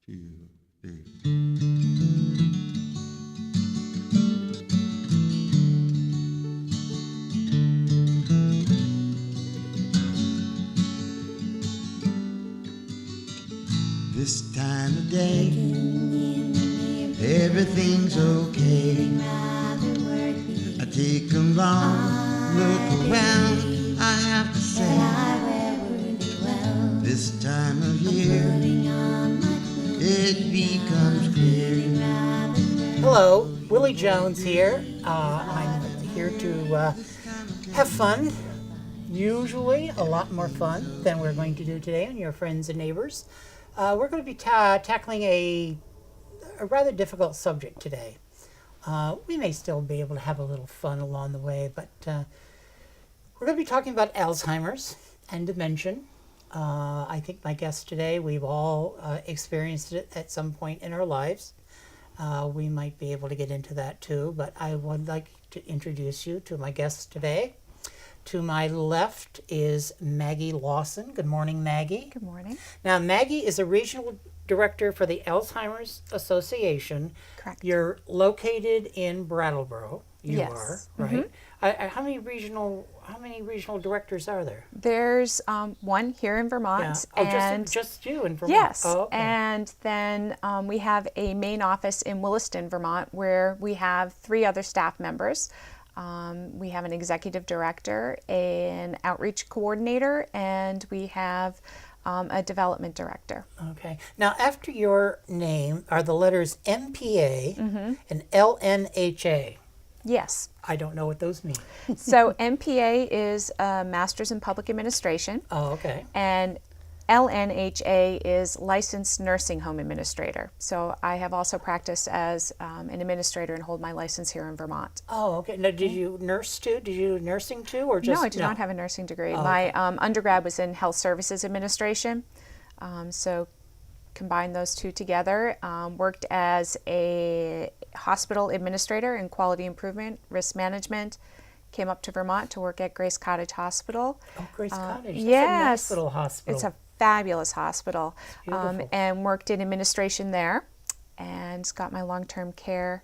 2, 3. This time of day, everything's okay. I take a long look around, I have to say, this time of year, it becomes clear. Hello, Willie Jones here. I'm here to have fun. Usually a lot more fun than we're going to do today on Your Friends and Neighbors. We're going to be tackling a rather difficult subject today. We may still be able to have a little fun along the way, but we're going to be talking about Alzheimer's and dementia. I think my guest today, we've all experienced it at some point in our lives. We might be able to get into that too, but I would like to introduce you to my guest today. To my left is Maggie Lawson. Good morning, Maggie. Good morning. Now, Maggie is a regional director for the Alzheimer's Association. Correct. You're located in Brattleboro. You Yes. are, right? How many regional directors are there? There's one here in Vermont. Oh, and just you in Vermont. yes, Oh, okay. and then we have a main office in Williston, Vermont, where we have 3 other staff members. We have an executive director, an outreach coordinator, and we have a development director. Okay. Now, after your name are the letters MPA and LNHA. Yes. I don't know what those mean. So MPA is a Master's in Public Administration, Oh, okay. and LNHA is Licensed Nursing Home Administrator. So I have also practiced as an administrator and hold my license here in Vermont. Oh, okay. Now, did you nurse too? Did you do nursing too, or just No, I did not have a nursing degree. Oh, My undergrad was in Health Services Administration. So combined those two together. Worked as a hospital administrator in quality improvement, risk management. Came up to Vermont to work at Grace Cottage Hospital. Oh, Grace Cottage. That's yes. a nice little hospital. It's a fabulous hospital. beautiful. And worked in administration there and got my long-term care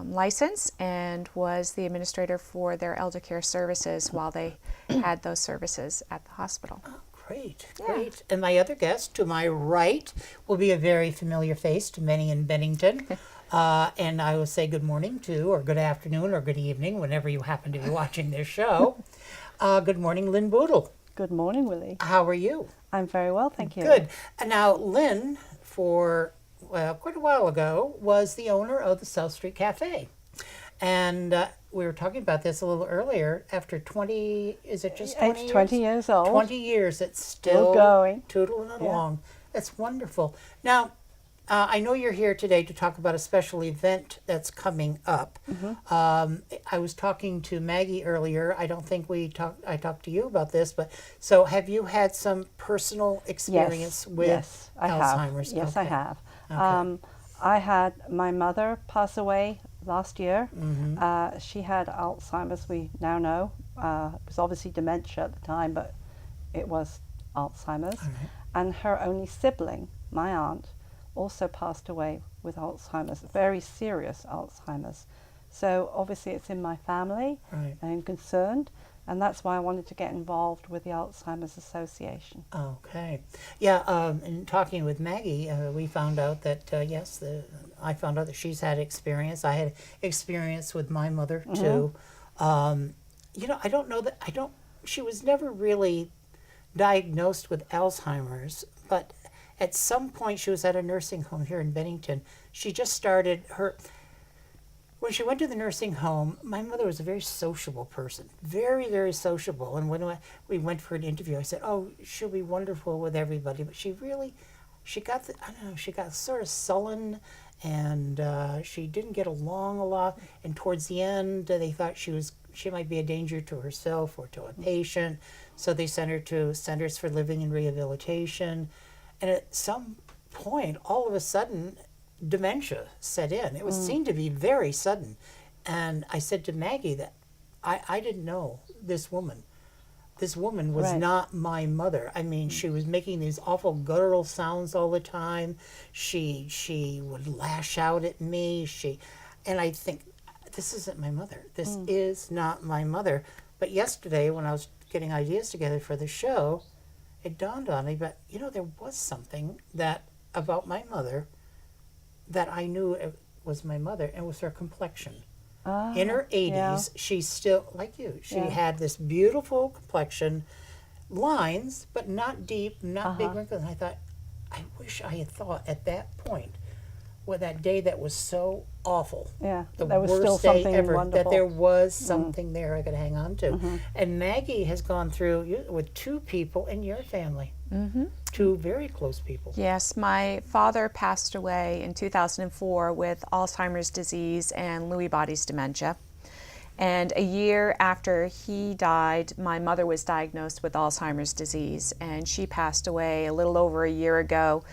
license and was the administrator for their elder care services while they had those services at the hospital. Great, Yeah. great. And my other guest to my right will be a very familiar face to many in Bennington. And I will say good morning to, or good afternoon, or good evening, whenever you happen to be watching this show. Good morning, Lynn Bootle. Good morning, Willy. How are you? I'm very well, thank you. Good. And now, Lynn, for quite a while ago, was the owner of the South Street Cafe. And we were talking about this a little earlier. After 20, is it just 20 It's years? 20 years old. 20 years, it's still going. tootling along. That's wonderful. Now, I know you're here today to talk about a special event that's coming up. I was talking to Maggie earlier. I don't think I talked to you about this, but so have you had some personal experience with yes, I Alzheimer's? Have. Yes, I Okay. have. Okay. I had my mother pass away last year. She had Alzheimer's, we now know. It was obviously dementia at the time, but it was Alzheimer's. And her only sibling, my aunt, also passed away with Alzheimer's, very serious Alzheimer's. So obviously it's in my family. Right. I'm concerned, and that's why I wanted to get involved with the Alzheimer's Association. Okay. Yeah, in talking with Maggie, we found out that, I found out that she's had experience. I had experience with my mother, too. I don't know she was never really diagnosed with Alzheimer's, but at some point she was at a nursing home here in Bennington. She just started when she went to the nursing home, my mother was a very sociable person, very, very sociable. And when we went for an interview, I said, "Oh, she'll be wonderful with everybody." But she got she got sort of sullen, and she didn't get along a lot. And towards the end, they thought she might be a danger to herself or to a patient, so they sent her to Centers for Living and Rehabilitation. And at some point, all of a sudden, dementia set in. It seemed to be very sudden. And I said to Maggie that I didn't know this woman. this woman was Right. not my mother. I mean, she was making these awful guttural sounds all the time. She would lash out at me. And I think, this isn't my mother. This is not my mother. But yesterday, when I was getting ideas together for the show, it dawned on me, but there was something about my mother that I knew it was my mother, and it was her complexion. In her 80s, yeah. she's still like you. She Yeah. had this beautiful complexion, lines, but not deep, not big wrinkles. And I thought, I wish I had thought at that point, that day that was so awful, Yeah, the there was worst still day something ever, wonderful. that there was something there I could hang on to. And Maggie has gone through with two people in your family, two very close people. Yes, my father passed away in 2004 with Alzheimer's disease and Lewy body's dementia. And a year after he died, my mother was diagnosed with Alzheimer's disease, and she passed away a little over a year ago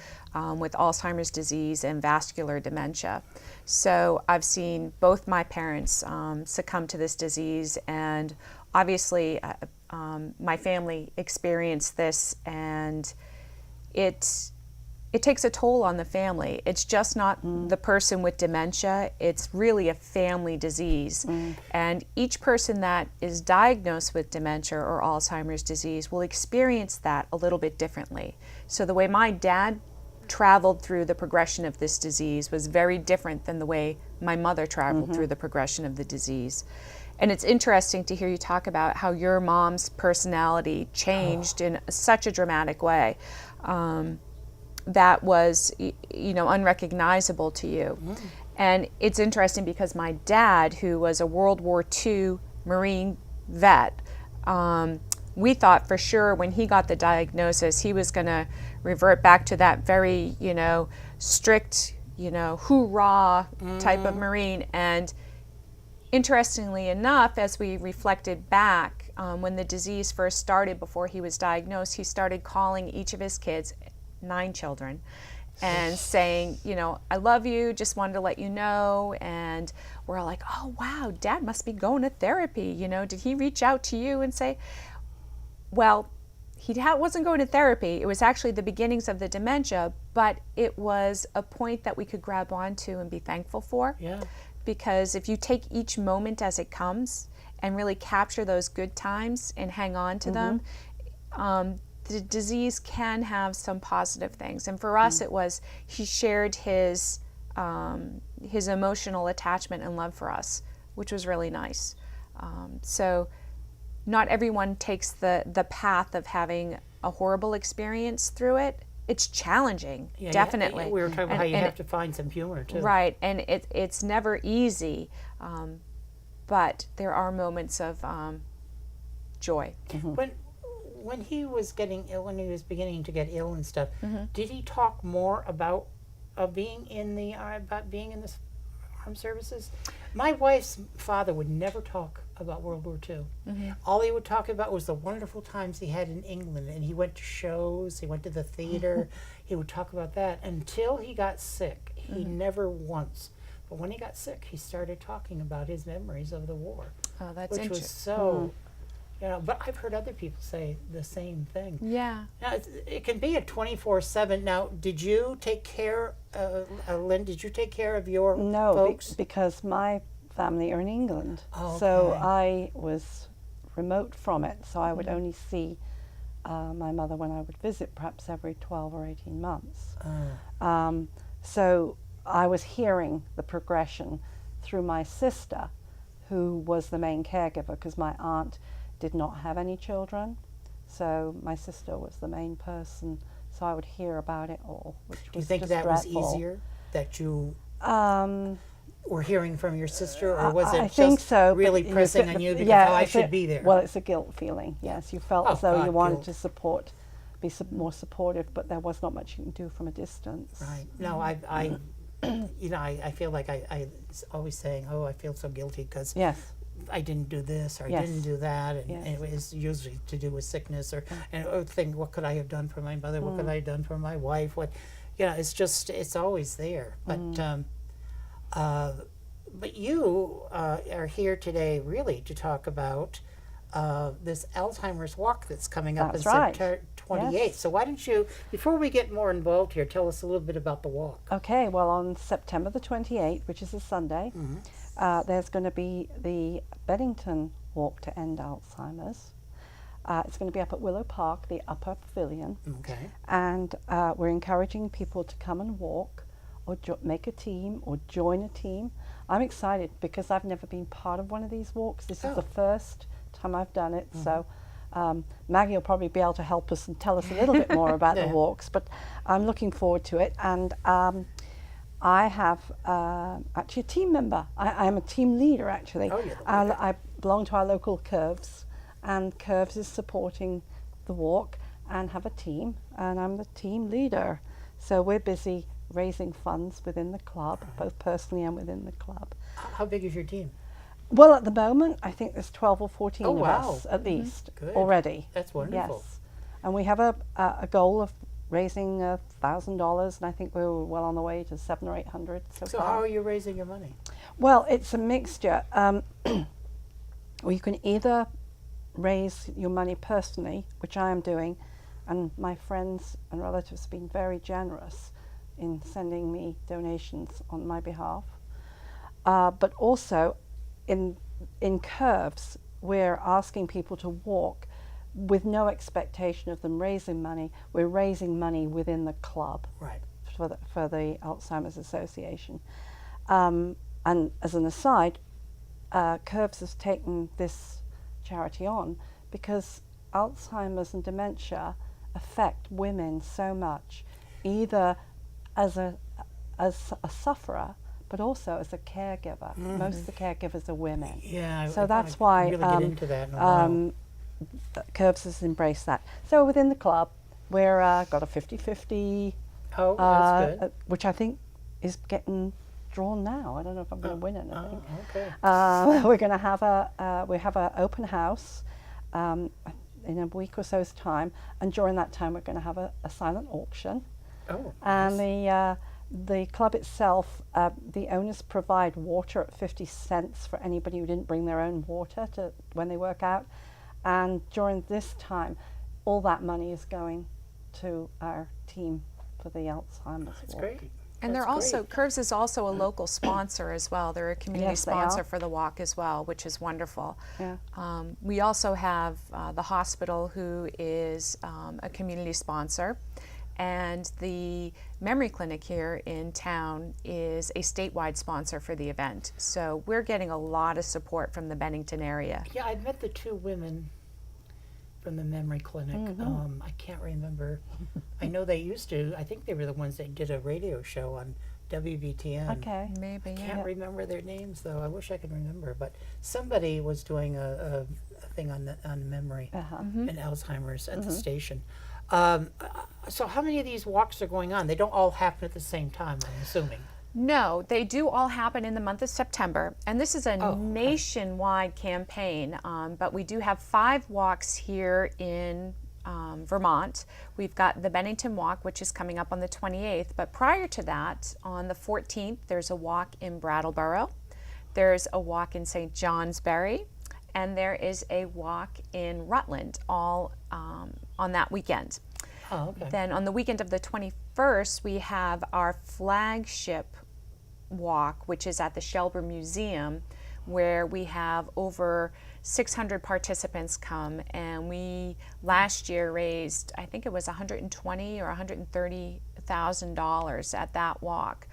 with Alzheimer's disease and vascular dementia. So I've seen both my parents succumb to this disease, and obviously my family experienced this, and it takes a toll on the family. It's just not the person with dementia, it's really a family disease. And each person that is diagnosed with dementia or Alzheimer's disease will experience that a little bit differently. So the way my dad traveled through the progression of this disease was very different than the way my mother traveled through the progression of the disease. And it's interesting to hear you talk about how your mom's personality changed in such a dramatic way. That was, unrecognizable to you. And it's interesting because my dad, who was a World War II Marine vet, we thought for sure when he got the diagnosis, he was going to revert back to that very, strict, hoorah type of Marine. And interestingly enough, as we reflected back, when the disease first started before he was diagnosed, he started calling each of his kids, 9 children, and saying, I love you, just wanted to let you know. And we're all like, oh wow, Dad must be going to therapy. Did he reach out to you and say, well, he wasn't going to therapy. It was actually the beginnings of the dementia, but it was a point that we could grab onto and be thankful for. Yeah. Because if you take each moment as it comes and really capture those good times and hang on to them, the disease can have some positive things. And for us, it was he shared his emotional attachment and love for us, which was really nice. So not everyone takes the path of having a horrible experience through it. It's challenging, definitely. We were talking about how you have to find some humor too. Right, and it's never easy, but there are moments of joy. When he was getting ill, when he was beginning to get ill and stuff, did he talk more about being in the armed services? My wife's father would never talk about World War II. All he would talk about was the wonderful times he had in England, and he went to shows, he went to the theater, he would talk about that until he got sick. He never once. But when he got sick, he started talking about his memories of the war. Oh, that's which was interesting. so, but I've heard other people say the same thing. Yeah. Now, it can be a 24/7. Now, did you take care, Lynn, did you take care of your folks? Because my family are in England. Oh, So okay. I was remote from it, so I would only see my mother when I would visit, perhaps every 12 or 18 months. So I was hearing the progression through my sister, who was the main caregiver, because my aunt did not have any children. So my sister was the main person, so I would hear about it all, which was Do you think just that dreadful. was easier, that you were hearing from your sister, or was it I think just so, but really you pressing get on the- you because, yeah, I it's should be there? Well, it's a guilt feeling, yes. You felt Oh, as though God, you wanted guilt. to support, be more supportive, but there was not much you can do from a distance. Right. No, I feel like I always saying, oh, I feel so guilty because Yes. I didn't do this or I Yes. didn't do that, and, Yes. and it was usually to do with sickness or think, what could I have done for my mother? What could I have done for my wife? It's always there. But you are here today really to talk about this Alzheimer's walk that's coming up That's in right. September 28th. Yes. So why don't you, before we get more involved here, tell us a little bit about the walk. Okay, well, on September the 28th, which is a Sunday, there's going to be the Bennington Walk to End Alzheimer's. It's going to be up at Willow Park, the upper pavilion. Okay. And we're encouraging people to come and walk or make a team or join a team. I'm excited because I've never been part of one of these walks. This is the first time I've done it. So Maggie will probably be able to help us and tell us a little bit more about the walks, but I'm looking forward to it. And I have actually a team member. I am a team leader, actually. Oh, you're the and leader. I belong to our local Curves, and Curves is supporting the walk and have a team, and I'm the team leader. So we're busy raising funds within the club, both personally and within the club. How big is your team? Well, at the moment, I think there's 12 or 14 Oh, of wow. us at least Good. already. That's wonderful. Yes, and we have a goal of raising $1,000, and I think we're well on the way to 700 or 800 so So far. how are you raising your money? Well, it's a mixture. Well, you can either raise your money personally, which I am doing, and my friends and relatives have been very generous in sending me donations on my behalf. But also, in Curves, we're asking people to walk with no expectation of them raising money. We're raising money within the club Right. for the Alzheimer's Association. And as an aside, Curves has taken this charity on because Alzheimer's and dementia affect women so much, either as a sufferer, but also as a caregiver. Most of the caregivers are women. Yeah. So I that's wanna why really get into that in a while. Curves has embraced that. So within the club, we're got a 50-50, Oh, that's good. which I think is getting drawn now. I don't know if I'm going to win anything. Okay. We're going to have a open house in a week or so's time, and during that time we're going to have a silent auction. Oh. And the club itself, the owners provide water at 50 cents for anybody who didn't bring their own water when they work out. And during this time, all that money is going to our team for the Alzheimer's That's walk. great. And they're That's also, great. Curves is also a local sponsor as well. They're a community Yes, they sponsor are. for the walk as well, which is wonderful. Yeah. We also have the hospital, who is a community sponsor, and the memory clinic here in town is a statewide sponsor for the event. So we're getting a lot of support from the Bennington area. Yeah, I met the two women from the memory clinic. I can't remember. I know they used to. I think they were the ones that did a radio show on WBTN. Okay. Maybe, I yeah. can't remember their names though. I wish I could remember. But somebody was doing a thing on memory and Alzheimer's at the station. So how many of these walks are going on? They don't all happen at the same time, I'm assuming. No, they do all happen in the month of September, and this is a nationwide campaign, but we do have 5 walks here in Vermont. We've got the Bennington Walk, which is coming up on the 28th, but prior to that, on the 14th, there's a walk in Brattleboro, there's a walk in St. Johnsbury, and there is a walk in Rutland, all on that weekend. Oh, okay. Then on the weekend of the 21st, we have our flagship walk, which is at the Shelburne Museum, where we have over 600 participants come, and we last year raised, I think it was $120,000 or $130,000 at that walk,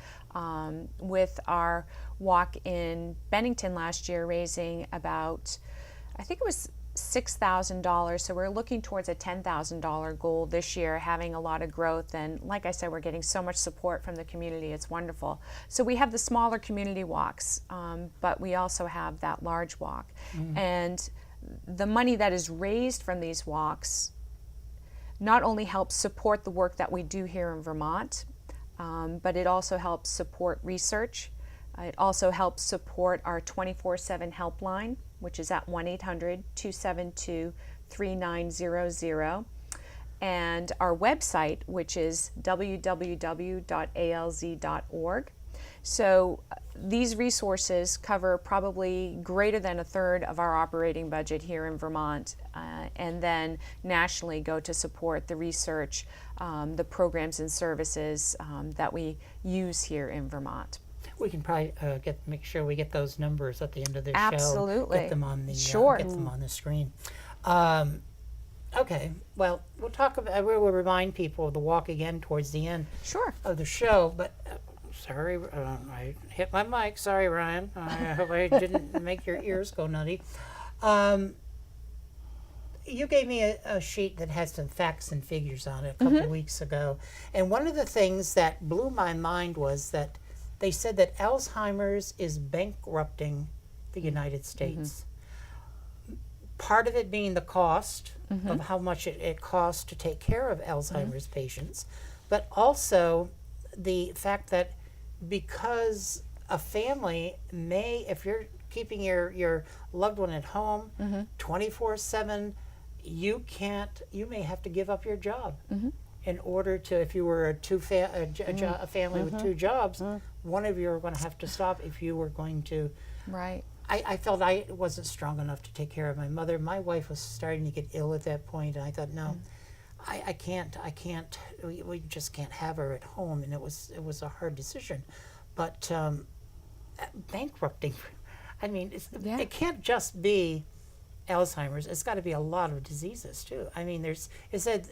with our walk in Bennington last year raising about, I think it was $6,000, so we're looking towards a $10,000 goal this year, having a lot of growth, and like I said, we're getting so much support from the community. It's wonderful. So we have the smaller community walks, but we also have that large walk, and the money that is raised from these walks not only helps support the work that we do here in Vermont, but it also helps support research. It also helps support our 24/7 helpline, which is at 1-800-272-3900, and our website, which is www.alz.org. So these resources cover probably greater than a third of our operating budget here in Vermont, and then nationally go to support the research, the programs and services that we use here in Vermont. We can probably make sure we get those numbers at the end of the show. Absolutely. Get them on the Sure. get them on the screen. Okay. Well, we'll talk about. We will remind people of the walk again towards the end Sure. of the show. But sorry, I hit my mic. Sorry, Ryan. I hope I didn't make your ears go nutty. You gave me a sheet that has some facts and figures on it a couple weeks ago, and one of the things that blew my mind was that they said that Alzheimer's is bankrupting the United States. Part of it being the cost of how much it costs to take care of Alzheimer's patients, but also the fact that because a family may, if you're keeping your loved one at home 24/7, you may have to give up your job in order to, if you were a family with two jobs, one of you are going to have to stop if you were going to. Right. I felt I wasn't strong enough to take care of my mother. My wife was starting to get ill at that point, and I thought, no, I can't. We just can't have her at home, and it was a hard decision. But bankrupting, I mean, it can't just be Alzheimer's. It's got to be a lot of diseases too. I mean, it says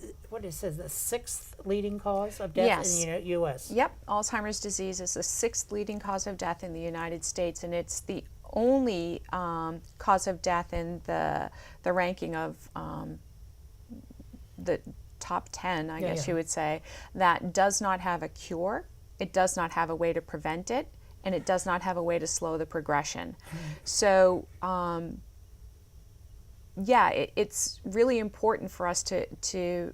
the sixth leading cause of death in the U.S. Yep, Alzheimer's disease is the sixth leading cause of death in the United States, and it's the only cause of death in the ranking of the top 10, I guess you would say, that does not have a cure, it does not have a way to prevent it, and it does not have a way to slow the progression. So, it's really important for us to,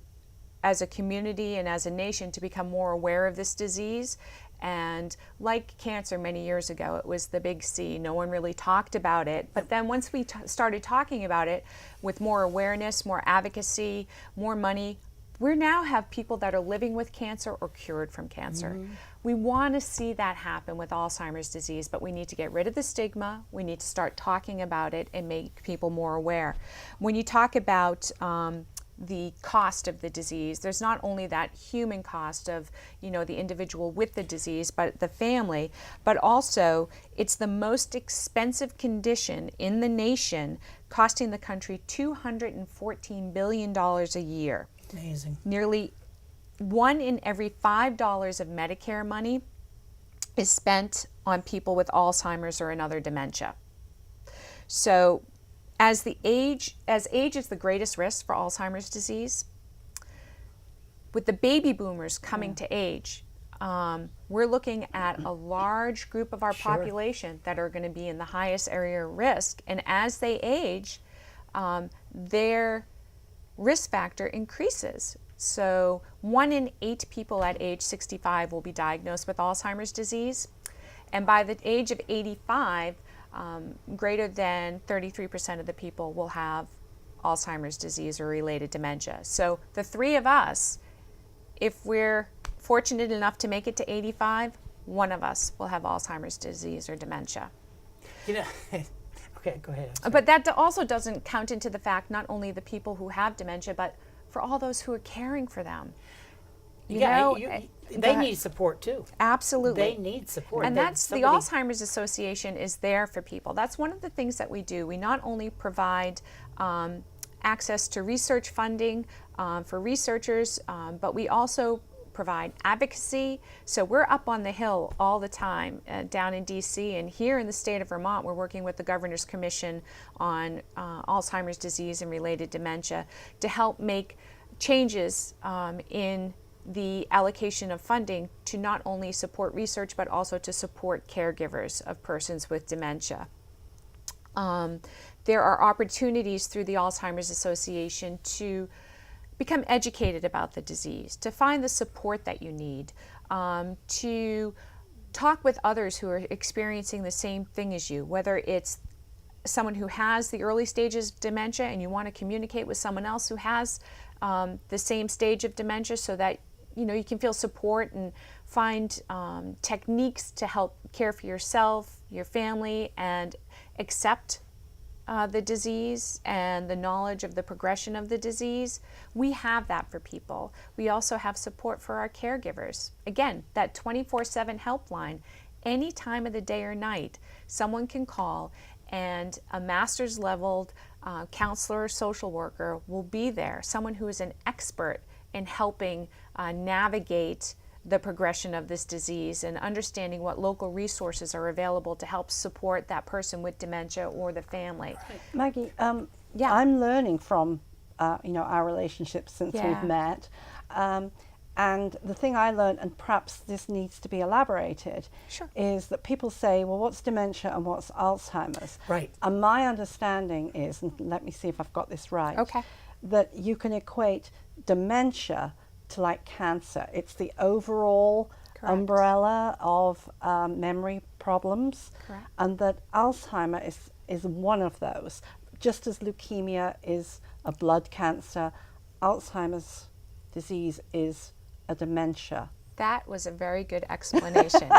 as a community and as a nation, to become more aware of this disease. And like cancer many years ago, it was the big C. No one really talked about it. But then once we started talking about it with more awareness, more advocacy, more money, we now have people that are living with cancer or cured from cancer. We want to see that happen with Alzheimer's disease, but we need to get rid of the stigma. We need to start talking about it and make people more aware. When you talk about the cost of the disease, there's not only that human cost of, the individual with the disease, but the family, but also it's the most expensive condition in the nation, costing the country $214 billion a year. Amazing. Nearly 1 in every $5 of Medicare money is spent on people with Alzheimer's or another dementia. So as age is the greatest risk for Alzheimer's disease, with the baby boomers coming to age, we're looking at a large group of our population that are going to be in the highest area of risk. And as they age, their risk factor increases. So 1 in 8 people at age 65 will be diagnosed with Alzheimer's disease. And by the age of 85, greater than 33% of the people will have Alzheimer's disease or related dementia. So the three of us, if we're fortunate enough to make it to 85, one of us will have Alzheimer's disease or dementia. Okay, go ahead. But that also doesn't count into the fact not only the people who have dementia, but for all those who are caring for them. They need support too. Absolutely. They need support. And that's the Alzheimer's Association is there for people. That's one of the things that we do. We not only provide access to research funding for researchers, but we also provide advocacy. So we're up on the Hill all the time down in DC, and here in the state of Vermont we're working with the Governor's Commission on Alzheimer's disease and related dementia to help make changes in the allocation of funding to not only support research but also to support caregivers of persons with dementia. There are opportunities through the Alzheimer's Association to become educated about the disease, to find the support that you need, to talk with others who are experiencing the same thing as you, whether it's someone who has the early stages of dementia and you want to communicate with someone else who has the same stage of dementia so that you can feel support and find techniques to help care for yourself, your family, and accept the disease and the knowledge of the progression of the disease. We have that for people. We also have support for our caregivers. Again, that 24/7 helpline, any time of the day or night, someone can call, and a master's leveled counselor or social worker will be there, someone who is an expert in helping navigate the progression of this disease and understanding what local resources are available to help support that person with dementia or the family. Maggie, Yeah. I'm learning from our relationship since Yeah. we've met. And the thing I learned, and perhaps this needs to be elaborated, Sure. is that people say, well, what's dementia and what's Alzheimer's? Right. And my understanding is, and let me see if I've got this right, Okay. that you can equate dementia to like cancer. It's the overall Correct. umbrella of memory problems. Correct. And that Alzheimer is one of those. Just as leukemia is a blood cancer, Alzheimer's disease is a dementia. That was a very good explanation.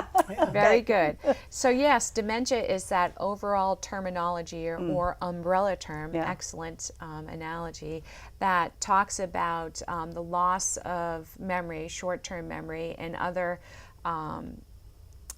Very good. So yes, dementia is that overall terminology or umbrella term, Yeah. excellent analogy, that talks about the loss of memory, short-term memory, and other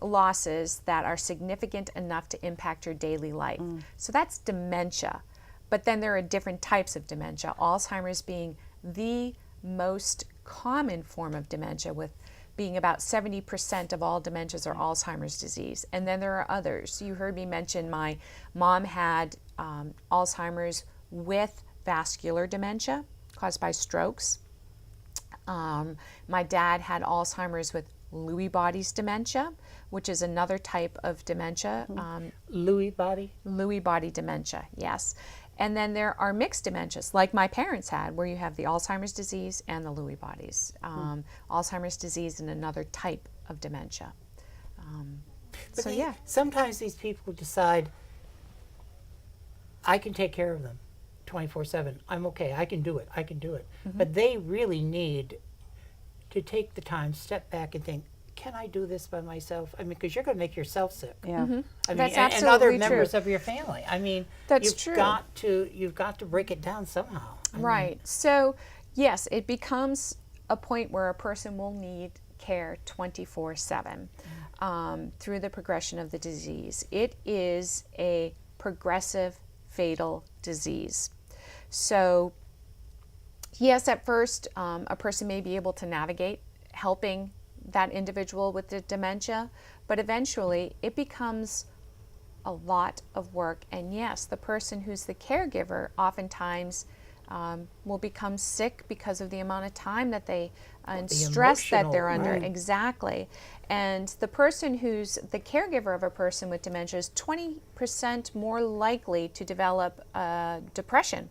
losses that are significant enough to impact your daily life. So that's dementia. But then there are different types of dementia, Alzheimer's being the most common form of dementia, with being about 70% of all dementias are Alzheimer's disease. And then there are others. You heard me mention my mom had Alzheimer's with vascular dementia caused by strokes. My dad had Alzheimer's with Lewy bodies dementia, which is another type of dementia. Lewy body. Lewy body dementia, yes. And then there are mixed dementias, like my parents had, where you have the Alzheimer's disease and the Lewy bodies. Alzheimer's disease and another type of dementia. But So yeah. sometimes these people decide, I can take care of them 24/7. I'm okay. I can do it. I can do it. But they really need to take the time, step back and think, can I do this by myself? I mean, because you're going to make yourself sick. Yeah. I mean, That's and other absolutely members true. of your family. I mean, That's you've true. you've got to break it down somehow. I mean, Right. So, yes, it becomes a point where a person will need care 24/7 through the progression of the disease. It is a progressive, fatal disease. So, yes, at first, a person may be able to navigate helping that individual with the dementia, but eventually it becomes a lot of work. And yes, the person who's the caregiver oftentimes will become sick because of the amount of time that they and the stress that they're emotional, under. right. Exactly. And the person who's the caregiver of a person with dementia is 20% more likely to develop depression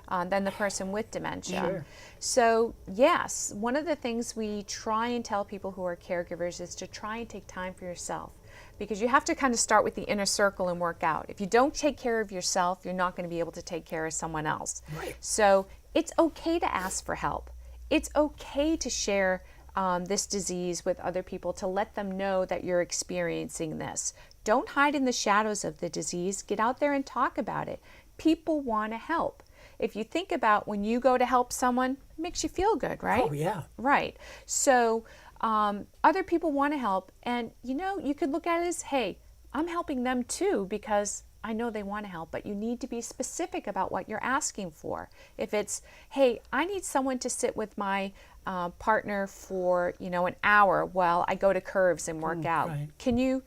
than the person with dementia. Sure. So yes, one of the things we try and tell people who are caregivers is to try and take time for yourself, because you have to kind of start with the inner circle and work out. If you don't take care of yourself, you're not going to be able to take care of someone else. Right. So it's okay to ask for help. It's okay to share this disease with other people, to let them know that you're experiencing this. Don't hide in the shadows of the disease. Get out there and talk about it. People want to help. If you think about when you go to help someone, it makes you feel good, right? Oh, yeah. Right. So other people want to help, and you could look at it as, hey, I'm helping them too because I know they want to help, but you need to be specific about what you're asking for. If it's, hey, I need someone to sit with my partner for an hour while I go to Curves and work out. right. Can you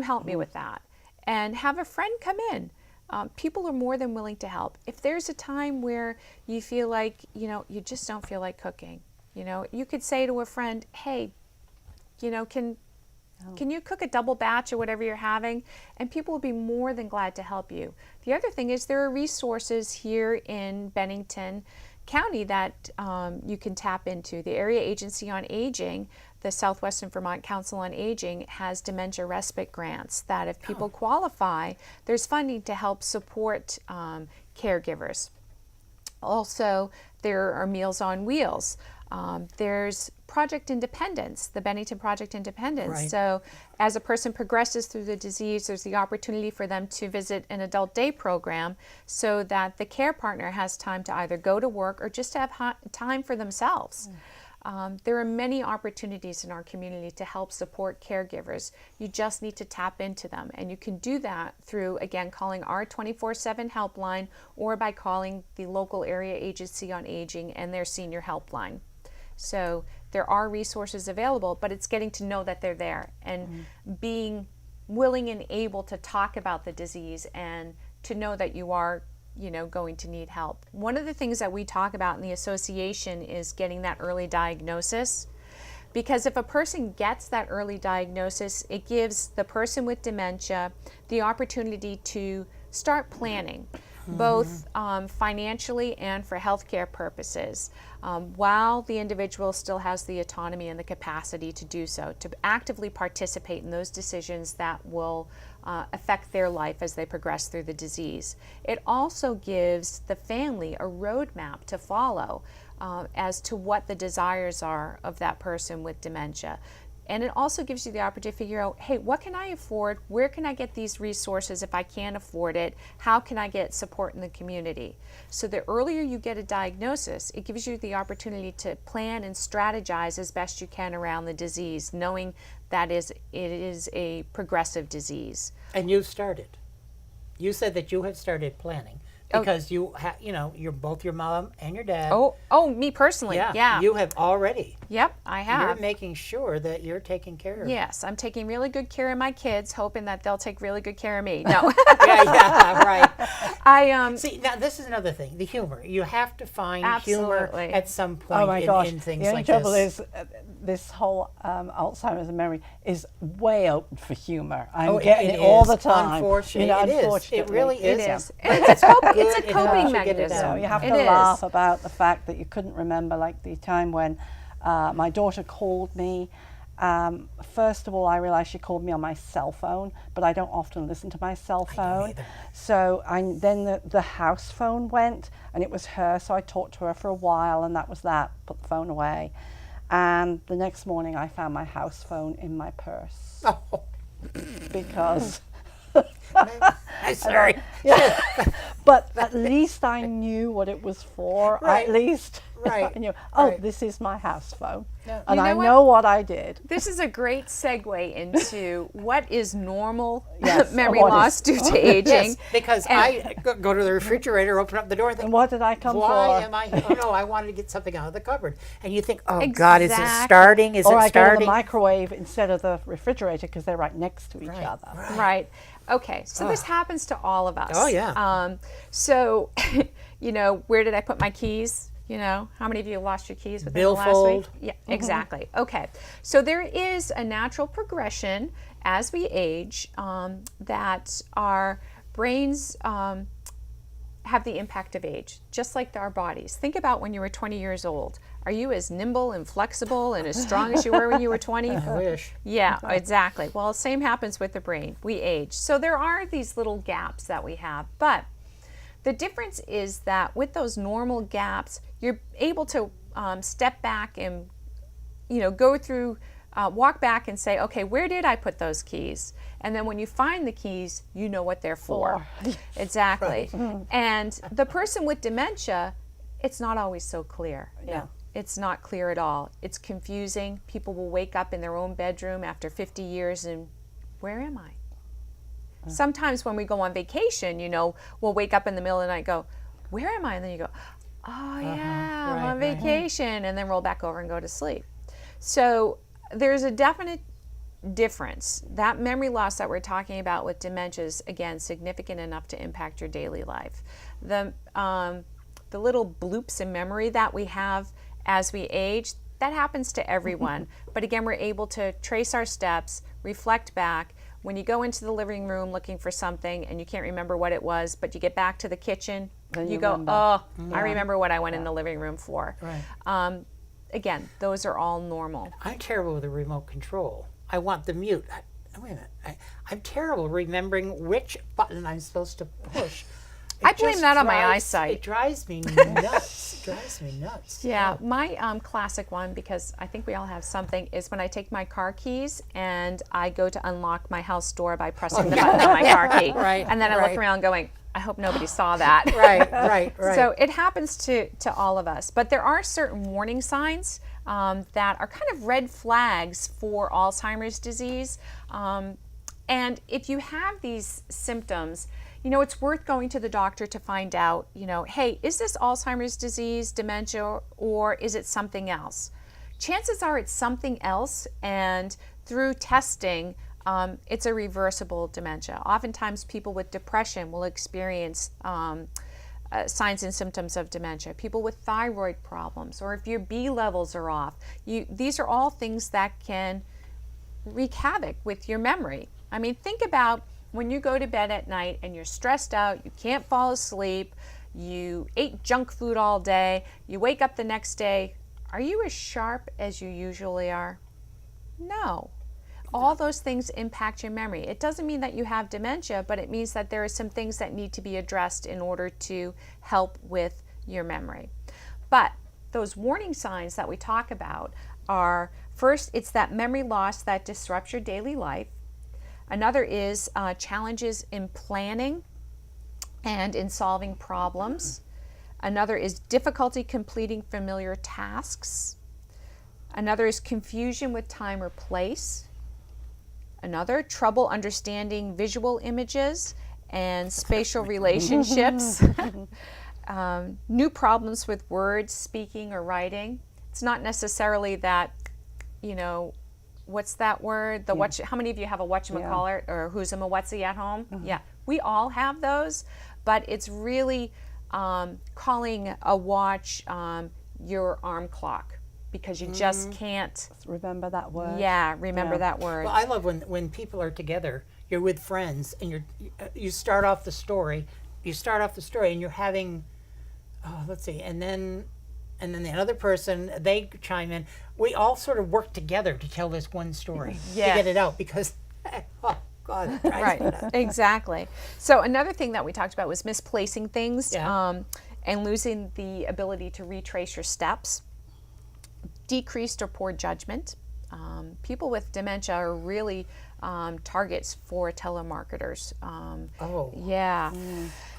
help me with that? And have a friend come in. People are more than willing to help. If there's a time where you feel like, you just don't feel like cooking, you could say to a friend, hey, can you cook a double batch or whatever you're having? And people will be more than glad to help you. The other thing is there are resources here in Bennington County that you can tap into. The Area Agency on Aging, the Southwestern Vermont Council on Aging, has dementia respite grants that if people qualify, there's funding to help support caregivers. Also, there are Meals on Wheels. There's Project Independence, the Bennington Project Independence. Right. So as a person progresses through the disease, there's the opportunity for them to visit an adult day program so that the care partner has time to either go to work or just to have time for themselves. There are many opportunities in our community to help support caregivers. You just need to tap into them. And you can do that through, again, calling our 24/7 helpline or by calling the local area agency on aging and their senior helpline. So there are resources available, but it's getting to know that they're there and being willing and able to talk about the disease and to know that you are going to need help. One of the things that we talk about in the association is getting that early diagnosis, because if a person gets that early diagnosis, it gives the person with dementia the opportunity to start planning, both financially and for healthcare purposes, while the individual still has the autonomy and the capacity to do so, to actively participate in those decisions that will affect their life as they progress through the disease. It also gives the family a roadmap to follow as to what the desires are of that person with dementia. And it also gives you the opportunity to figure out, hey, what can I afford? Where can I get these resources if I can't afford it? How can I get support in the community? So the earlier you get a diagnosis, it gives you the opportunity to plan and strategize as best you can around the disease, knowing that it is a progressive disease. And you started. You said that you had started planning because you're both your mom and your dad. Oh, me personally, yeah. You have already. Yep, I have. You're making sure that you're taking care of. Yes, I'm taking really good care of my kids, hoping that they'll take really good care of me. No. yeah, right. I See, now this is another thing, the humor. You have to find Absolutely. humor at some point Oh my gosh! in things the only like trouble this. is, this whole Alzheimer's and memory is way open for humor. I'm Oh, getting it it all is. the time. Unfortunately, it is. unfortunately, It really it is. is. It's a Good. it's a It helps coping you get it mechanism. down. You have It to is. laugh about the fact that you couldn't remember, like the time when my daughter called me. First of all, I realized she called me on my cell phone, but I don't often listen to my cell phone. either. So then the house phone went, and it was her. So I talked to her for a while, and that was that. Put the phone away, and the next morning I found my house phone in my purse Oh, because. I'm sorry. Yeah. But at least I knew what it was for. Right. At least Right. I knew, Right. this is my house phone. Yeah. And You know I what? know what I did. This is a great segue into what is normal Yes, memory what is- loss due to aging. Yes, because And- I go to the refrigerator, open up the door, and think, And what did I come why for? am I? Oh no, I wanted to get something out of the cupboard, and you think, oh God, is it Exactly. starting? Is Or it I go to the starting? microwave instead of the refrigerator because they're right next to each Right, other. right. Right. Okay. So this happens to all of us. Oh, yeah. So, where did I put my keys? How many of you lost your keys within the last week? Billfold. Yeah, exactly. Okay. So there is a natural progression as we age that our brains have the impact of age, just like our bodies. Think about when you were 20 years old. Are you as nimble and flexible and as strong as you were when you were 20? I wish. Yeah, exactly. Well, same happens with the brain. We age. So there are these little gaps that we have. But the difference is that with those normal gaps, you're able to step back and, go through, walk back and say, okay, where did I put those keys? And then when you find the keys, you know what they're for. Exactly. And the person with dementia, it's not always so clear. Yeah. It's not clear at all. It's confusing. People will wake up in their own bedroom after 50 years and where am I? Sometimes when we go on vacation, we'll wake up in the middle of the night and go, where am I? And then you go, oh yeah, I'm on right. vacation, and then roll back over and go to sleep. So there's a definite difference. That memory loss that we're talking about with dementia is, again, significant enough to impact your daily life. The little bloops in memory that we have as we age, that happens to everyone. But again, we're able to trace our steps, reflect back. When you go into the living room looking for something and you can't remember what it was, but you get back to the kitchen, Then you you go, remember. I remember what I went in the living room for. Right. Again, those are all normal. I'm terrible with the remote control. I want the mute. Wait a minute. I'm terrible remembering which button I'm supposed to push. I blame just that on my drives- eyesight. It drives me nuts. It drives me nuts. Yeah, my classic one, because I think we all have something, is when I take my car keys and I go to unlock my house door by pressing the button on my car key. Right, And then I look right. around going, I hope nobody saw that. Right. So it happens to all of us. But there are certain warning signs that are kind of red flags for Alzheimer's disease. And if you have these symptoms, it's worth going to the doctor to find out, hey, is this Alzheimer's disease, dementia, or is it something else? Chances are it's something else, and through testing, it's a reversible dementia. Oftentimes people with depression will experience signs and symptoms of dementia. People with thyroid problems, or if your B levels are off, these are all things that can wreak havoc with your memory. I mean, think about when you go to bed at night and you're stressed out, you can't fall asleep, you ate junk food all day, you wake up the next day, are you as sharp as you usually are? No. All those things impact your memory. It doesn't mean that you have dementia, but it means that there are some things that need to be addressed in order to help with your memory. But those warning signs that we talk about are, first, it's that memory loss that disrupts your daily life. Another is challenges in planning and in solving problems. Another is difficulty completing familiar tasks. Another is confusion with time or place. Another, trouble understanding visual images and spatial relationships. New problems with words, speaking, or writing. It's not necessarily that, what's that word? How many of you have a whatchamacallit or who's a mawetzi at home? Yeah, we all have those, but it's really calling a watch your arm clock, because you just can't Remember that word. Yeah, remember that word. Well, I love when people are together, you're with friends, and you start off the story. And you're having, let's see, and then the other person, they chime in. We all sort of work together to tell this one story to get it out, because, oh God, it drives me nuts. Right, exactly. So another thing that we talked about was misplacing things and losing the ability to retrace your steps. Decreased or poor judgment. People with dementia are really targets for telemarketers. Yeah.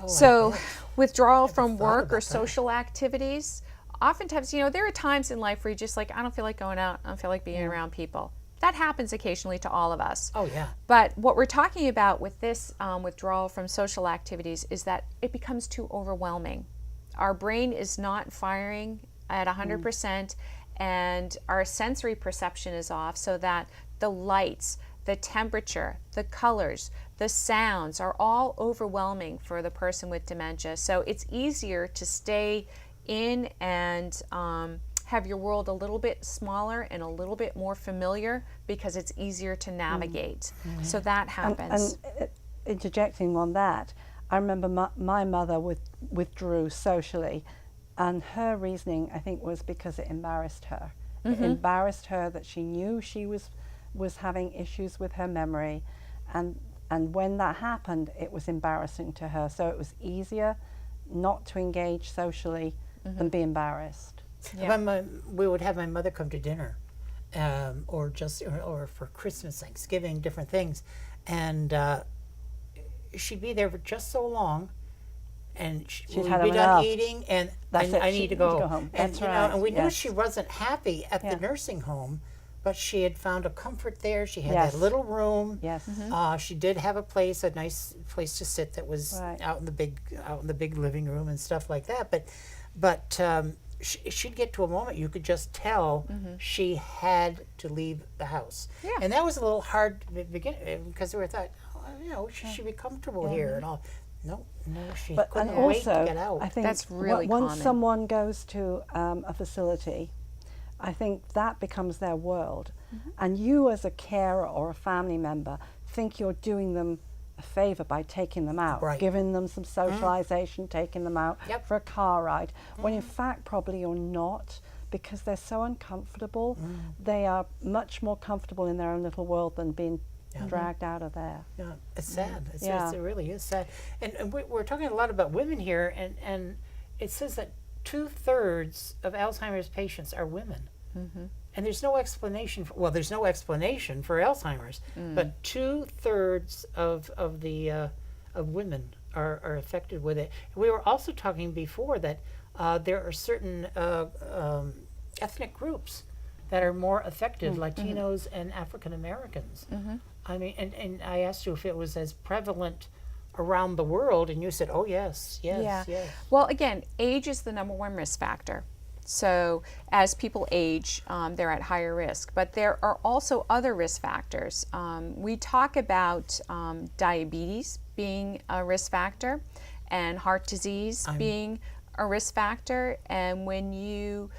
So withdrawal from work or social activities. Oftentimes, there are times in life where you're just like, I don't feel like going out. I don't feel like being around people. That happens occasionally to all of us. Oh, yeah. But what we're talking about with this withdrawal from social activities is that it becomes too overwhelming. Our brain is not firing at 100%, and our sensory perception is off, so that the lights, the temperature, the colors, the sounds are all overwhelming for the person with dementia. So it's easier to stay in and have your world a little bit smaller and a little bit more familiar, because it's easier to navigate. So that happens. And interjecting on that, I remember my mother withdrew socially, and her reasoning, I think, was because it embarrassed her. It embarrassed her that she knew she was having issues with her memory, and when that happened, it was embarrassing to her. So it was easier not to engage socially than be embarrassed. Yeah. We would have my mother come to dinner, or for Christmas, Thanksgiving, different things, and she'd be there for just so long, and we'd be done enough. eating, and That's it. I She need to needs to go. go home. And That's you know, right. and we knew Yes. she wasn't happy at the nursing home, but she had found a comfort there. She had that little room. Yes. She did have a nice place to sit that was out in the big living room and stuff like that. But she'd get to a moment you could just tell she had to leave the house. Yeah. And that was a little hard to begin, because we thought, she should be comfortable here and all. No, she couldn't wait to get out. I think That's really once common. someone goes to a facility, I think that becomes their world. And you as a carer or a family member think you're doing them a favor by taking them out, giving them some socialization, taking them out for a car ride, when in fact probably you're not, because they're so uncomfortable. They are much more comfortable in their own little world than being dragged out of there. Yeah, it's sad. It really is sad. And we're talking a lot about women here, and it says that 2/3 of Alzheimer's patients are women. And there's no explanation there's no explanation for Alzheimer's, but 2/3 of women are affected with it. We were also talking before that there are certain ethnic groups that are more affected, Latinos and African Americans. I mean, and I asked you if it was as prevalent around the world, and you said, oh, yes. Well, again, age is the number one risk factor. So as people age, they're at higher risk. But there are also other risk factors. We talk about diabetes being a risk factor and heart disease being a risk factor. And when you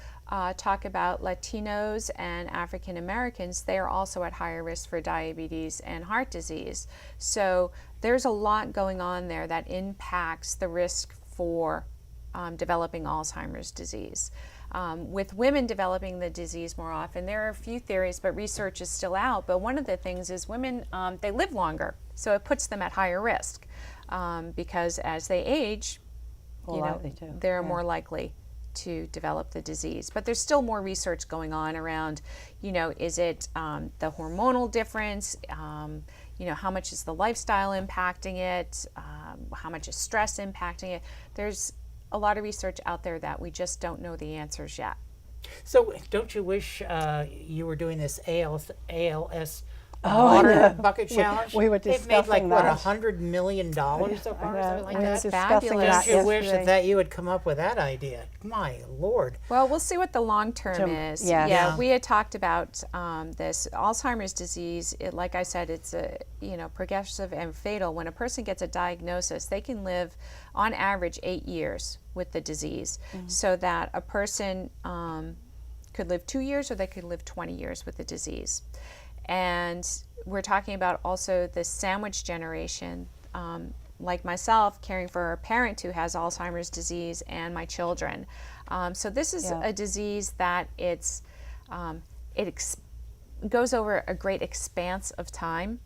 talk about Latinos and African Americans, they are also at higher risk for diabetes and heart disease. So there's a lot going on there that impacts the risk for developing Alzheimer's disease. With women developing the disease more often, there are a few theories, but research is still out. But one of the things is women, they live longer, so it puts them at higher risk because as they age, they're more likely to develop the disease. But there's still more research going on around, is it the hormonal difference? How much is the lifestyle impacting it? How much is stress impacting it? There's a lot of research out there that we just don't know the answers yet. So don't you wish you were doing this ALS water bucket challenge? We were They've made discussing $100 million so far, something like that. Fabulous. Don't you wish that you had come up with that idea? My Lord. Well, we'll see what the long term is. Yeah. We had talked about this Alzheimer's disease. Like I said, it's progressive and fatal. When a person gets a diagnosis, they can live on average 8 years with the disease, so that a person could live 2 years or they could live 20 years with the disease. And we're talking about also the sandwich generation, like myself, caring for a parent who has Alzheimer's disease and my children. So this is a disease that it goes over a great expanse of time,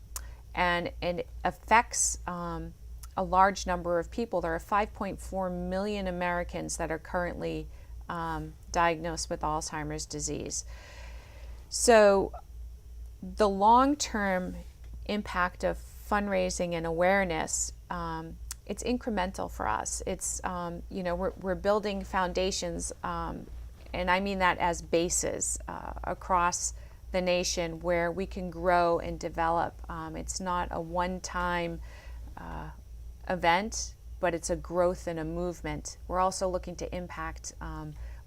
and it affects a large number of people. There are 5.4 million Americans that are currently diagnosed with Alzheimer's disease. So the long-term impact of fundraising and awareness, it's incremental for us. It's, we're building foundations, and I mean that as bases across the nation where we can grow and develop. It's not a one-time event, but it's a growth and a movement. We're also looking to impact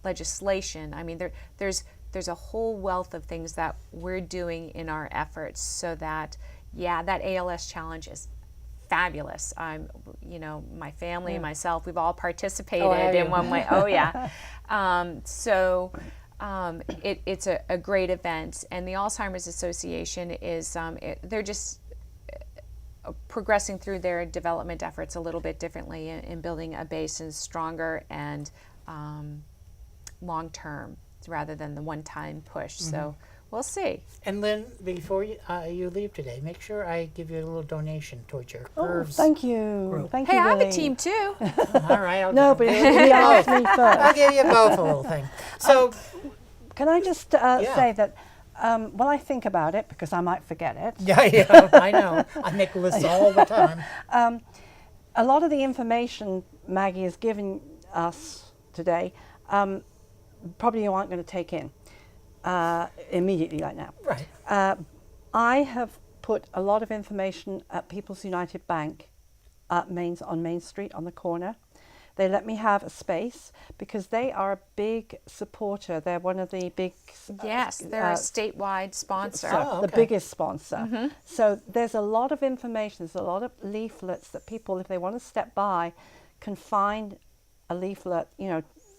legislation. I mean, there's a whole wealth of things that we're doing in our efforts so that, that ALS challenge is fabulous. My family and myself, we've all participated in one way. It's a great event. And the Alzheimer's Association is, they're just progressing through their development efforts a little bit differently in building a base and stronger and long-term, rather than the one-time push. So we'll see. And Lynn, before you leave today, make sure I give you a little donation towards your Curves. Thank you. group. Thank Hey, you, I have Willy. a team too. All right. No, but he asked me first. I'll give you both a little thing. So, Can I just say that when I think about it, because I might forget it, yeah, I know. I make lists all the time. a lot of the information Maggie has given us today, probably you aren't going to take in immediately right now. Right. I have put a lot of information at People's United Bank on Main Street on the corner. They let me have a space because they are a big supporter. They're one of the big... Yes, they're a statewide sponsor. The biggest sponsor. So there's a lot of information, there's a lot of leaflets that people, if they want to step by, can find a leaflet,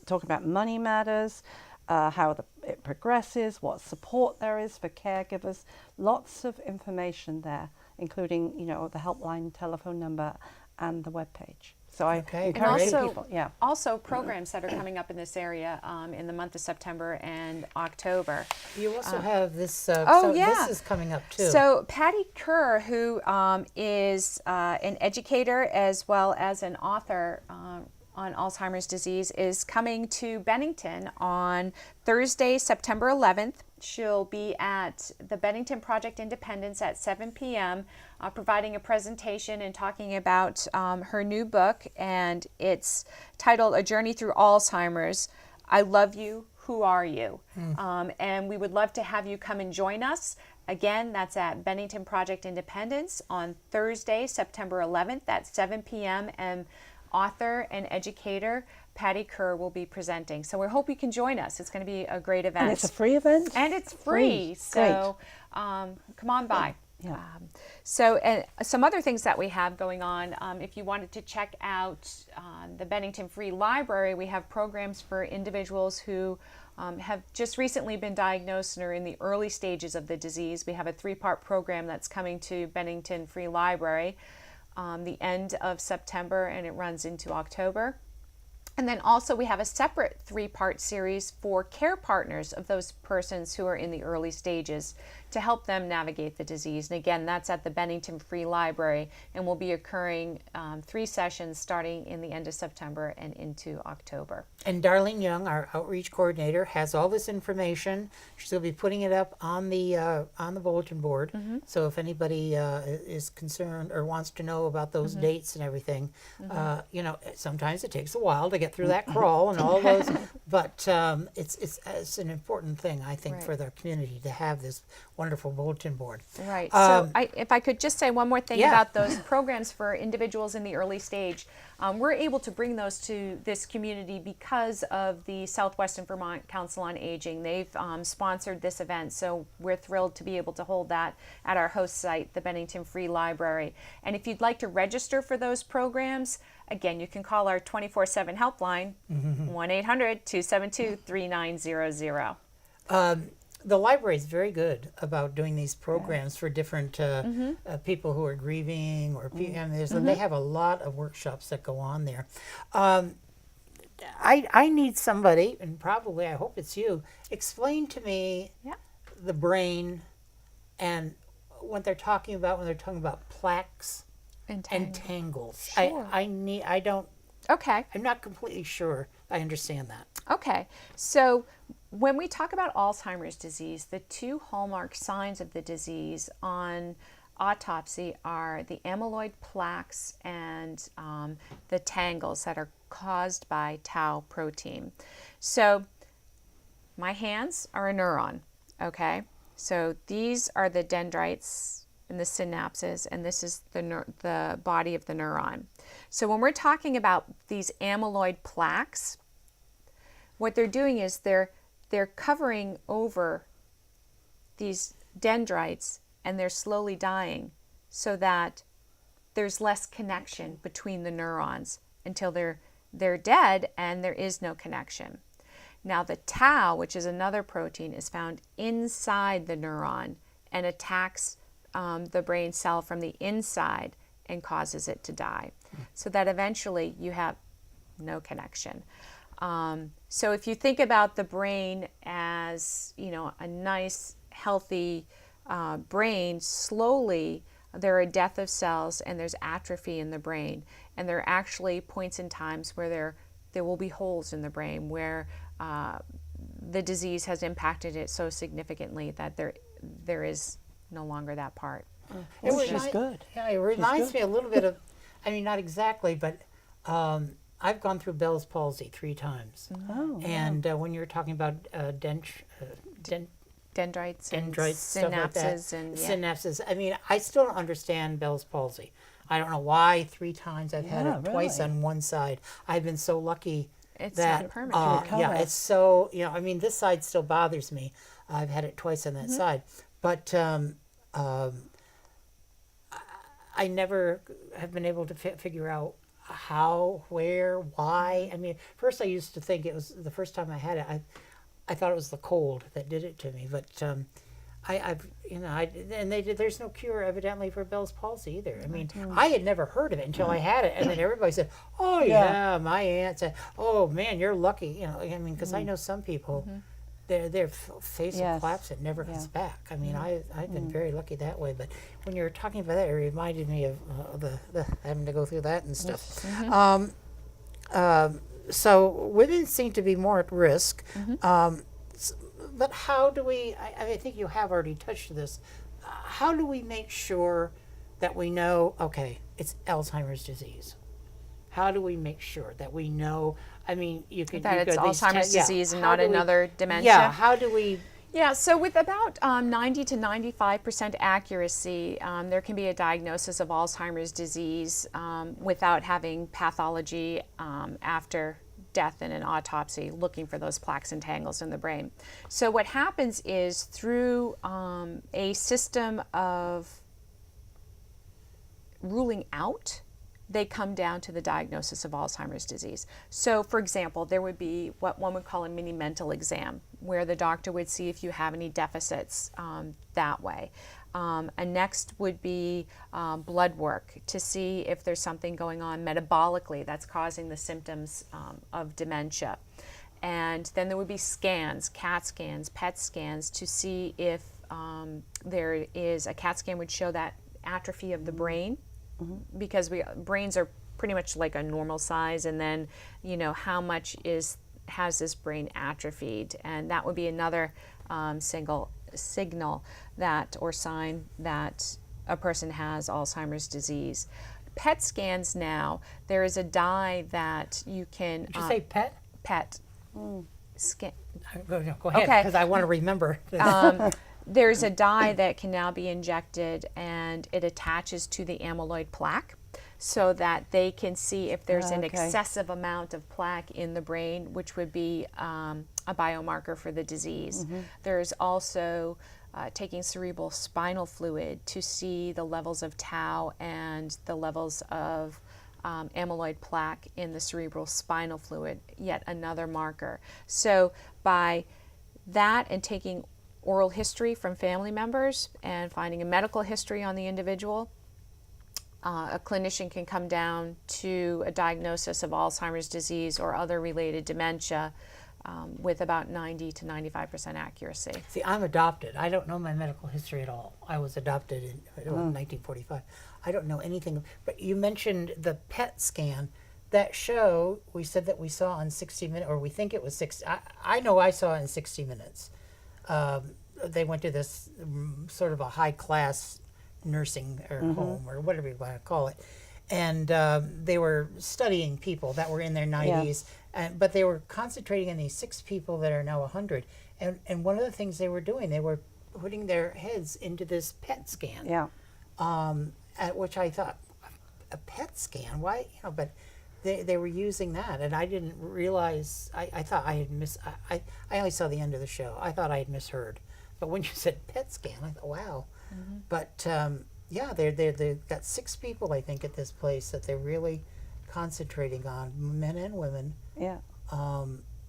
talking about money matters, how it progresses, what support there is for caregivers. Lots of information there, including, the helpline telephone number and the webpage. So I Okay, And encourage also, people. Yeah. also programs that are coming up in this area in the month of September and October. You also have this. Oh, so yeah. This is coming up too. So Patty Kerr, who is an educator as well as an author on Alzheimer's disease, is coming to Bennington on Thursday, September 11th. She'll be at the Bennington Project Independence at 7 p.m., providing a presentation and talking about her new book, and it's titled A Journey Through Alzheimer's. I Love You, Who Are You? And we would love to have you come and join us. Again, that's at Bennington Project Independence on Thursday, September 11th at 7 p.m. And author and educator Patty Kerr will be presenting. So we hope you can join us. It's going to be a great event. And it's a free event? And it's free. So come on by. Yeah. And some other things that we have going on, if you wanted to check out the Bennington Free Library, we have programs for individuals who have just recently been diagnosed and are in the early stages of the disease. We have a 3-part program that's coming to Bennington Free Library the end of September, and it runs into October. And then also we have a separate 3-part series for care partners of those persons who are in the early stages to help them navigate the disease. And again, that's at the Bennington Free Library and will be occurring 3 sessions starting in the end of September and into October. And Darlene Young, our outreach coordinator, has all this information. She'll be putting it up on the bulletin board. So if anybody is concerned or wants to know about those dates and everything, sometimes it takes a while to get through that crawl and all those. But it's an important thing, I think, Right. for the community to have this wonderful bulletin board. Right. So if I could just say one more thing Yeah. about those programs for individuals in the early stage, we're able to bring those to this community because of the Southwestern Vermont Council on Aging. They've sponsored this event, so we're thrilled to be able to hold that at our host site, the Bennington Free Library. And if you'd like to register for those programs, again, you can call our 24/7 helpline, 1-800-272-3900. The library is very good about doing these programs for different people who are grieving or they have a lot of workshops that go on there. I need somebody, and probably I hope it's you, explain to me the brain and what they're talking about when they're talking about plaques and tangles. Sure. Okay. I'm not completely sure I understand that. Okay, so when we talk about Alzheimer's disease, the 2 hallmark signs of the disease on autopsy are the amyloid plaques and the tangles that are caused by tau protein. So my hands are a neuron, okay? So these are the dendrites and the synapses, and this is the body of the neuron. So when we're talking about these amyloid plaques, what they're doing is they're covering over these dendrites and they're slowly dying so that there's less connection between the neurons until they're dead and there is no connection. Now the tau, which is another protein, is found inside the neuron and attacks the brain cell from the inside and causes it to die. So that eventually you have no connection. So if you think about the brain as, a nice, healthy brain, slowly there are death of cells and there's atrophy in the brain. And there are actually points in times where there will be holes in the brain where the disease has impacted it so significantly that there is no longer that part. She's good. Yeah, it reminds me a little bit of, not exactly, but I've gone through Bell's palsy 3 times. Oh, and when you were talking about dendrites Dendrites, stuff like that, synapses, and synapses. I still don't understand Bell's palsy. I don't know why 3 times I've had it twice really. on one side. I've been so lucky It's that not permanent. it's so this side still bothers me. I've had it twice on that side, but I never have been able to figure out how, where, why. First I used to think it was the first time I had it. I thought it was the cold that did it to me, but I've and there's no cure evidently for Bell's palsy either. I mean, I had never heard of it until I had it, and then everybody said, "Oh yeah, my aunt said, oh man, you're lucky." I mean, because I know some people, their face will collapse, it never comes back. I mean, I've been very lucky that way. But when you were talking about that, it reminded me of the having to go through that and stuff. So women seem to be more at risk. But how do we, I think you have already touched this, how do we make sure that we know, okay, it's Alzheimer's disease? How do we make sure that we know, I mean, that it's Alzheimer's disease and not another dementia? Yeah, how do we? Yeah, so with about 90 to 95% accuracy, there can be a diagnosis of Alzheimer's disease without having pathology after death in an autopsy looking for those plaques and tangles in the brain. So what happens is through a system of ruling out, they come down to the diagnosis of Alzheimer's disease. So for example, there would be what one would call a mini mental exam, where the doctor would see if you have any deficits that way. And next would be blood work to see if there's something going on metabolically that's causing the symptoms of dementia. And then there would be scans, CAT scans, PET scans, to see if there is, a CAT scan would show that atrophy of the brain, because brains are pretty much like a normal size, and then how much has this brain atrophied, and that would be another signal that, or sign that a person has Alzheimer's disease. PET scans now, there is a dye that you can... Did you say PET? PET. Scan. Go ahead, because I want to remember. There's a dye that can now be injected, and it attaches to the amyloid plaque, so that they can see if there's an excessive amount of plaque in the brain, which would be a biomarker for the disease. There's also taking cerebral spinal fluid to see the levels of tau and the levels of amyloid plaque in the cerebral spinal fluid, yet another marker. So by that and taking oral history from family members and finding a medical history on the individual, a clinician can come down to a diagnosis of Alzheimer's disease or other related dementia with about 90 to 95% accuracy. See, I'm adopted. I don't know my medical history at all. I was adopted in 1945. I don't know anything. But you mentioned the PET scan. That show, we said that we saw on 60 Minutes, or we think it was 60. I know I saw it in 60 Minutes. They went to this sort of a high-class nursing or home or whatever you want to call it, and they were studying people that were in their 90s, but they were concentrating on these 6 people that are now 100, and one of the things they were doing, they were putting their heads into this PET scan, at which I thought, a PET scan, why, but they were using that, and I didn't realize, I thought I had I only saw the end of the show. I thought I had misheard, but when you said PET scan, I thought, wow. But they've got 6 people, I think, at this place that they're really concentrating on, men and women.